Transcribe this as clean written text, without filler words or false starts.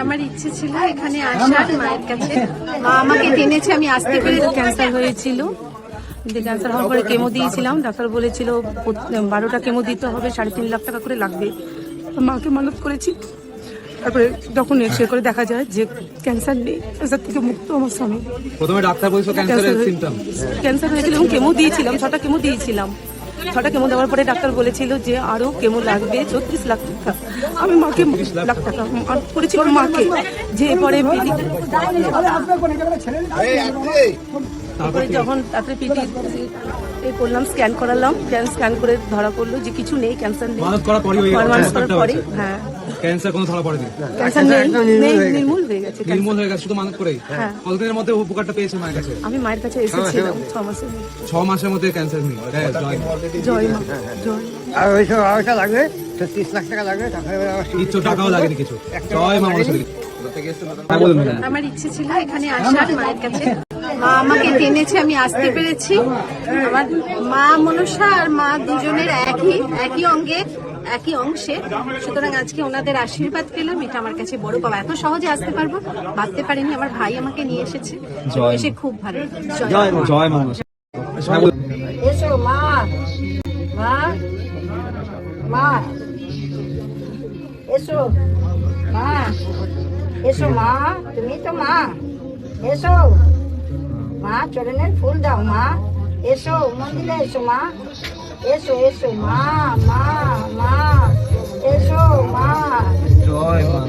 আমার ইচ্ছে ছিল এখানে আসার মায়ের কাছে। মা আমাকে টেনেছে, আমি আসতে পেরে। ক্যান্সার হয়েছিল, ক্যান্সার হওয়ার পরে কেমো দিয়েছিলাম। ডাক্তার বলেছিল 12টা কেমো দিতে হবে, 3.5 লাখ টাকা করে লাগবে। মাকে মানত করেছি। তারপরে যখন এক্সরে করে দেখা যায় যে ক্যান্সার নেই, ক্যান্সার থেকে মুক্ত আমার স্বামী। প্রথমে ডাক্তার বলেছিল ক্যান্সারের সিম্পটম, ক্যান্সার হয়েছিল এবং কেমো দিয়েছিলাম, 6টা কেমো দিয়েছিলাম। 6টা কেমো দেওয়ার পরে ডাক্তার বলেছিল যে আরো কেমো লাগবে 34 লাখ টাকা। আমি মাকে লাখ টাকা করেছিলাম মাকে, যে পরে তারপরে যখন তারপরে পিটি করলাম, স্ক্যান করালাম, স্ক্যান করে ধরা পড়লো যে কিছু নেই, ক্যান্সার নেই। মানত করার পরে হ্যাঁ, ক্যান্সার কোনো ধরা পড়েনি, ক্যান্সার নেই, নির্মূল হয়ে গেছে। নির্মূল হয়ে গেছে শুধু মানত করেই। কতদিনের মধ্যে উপকারটা পেয়েছে মায়ের কাছে? আমি মায়ের কাছে এসেছিলাম 6 মাসের মধ্যে। 6 মাসের মধ্যে ক্যান্সার নেই। জয় মা, জয়। আর ওইসব আড়াইটা লাগবে, 30 লাখ টাকা লাগবে, কিছু টাকাও লাগেনি কিছু। জয় মা মনসা। আমার ইচ্ছে ছিল এখানে আসার মায়ের কাছে। মা আমাকে টেনেছে, আমি আসতে পেরেছি। আমার মা মনসা আর মা দুজনের একই অঙ্গে, একই অংশে। সুতরাং আজকে ওনাদের আশীর্বাদ পেলাম, এটা আমার কাছে বড় পাওয়া। এত সহজে আসতে পারবো ভাবতে পারিনি। আমার ভাই আমাকে নিয়ে এসেছে, এসে খুব ভালো। জয় মা মনসা। এসো মা, মা, মা, এসো মা, এসো মা, তুমি তো মা। এসো মা, চরণের ফুল দাও মা। এসো মন্দিরে এসো মা। এসো এসো মা, মা, মা, এসো মা। জয় মা।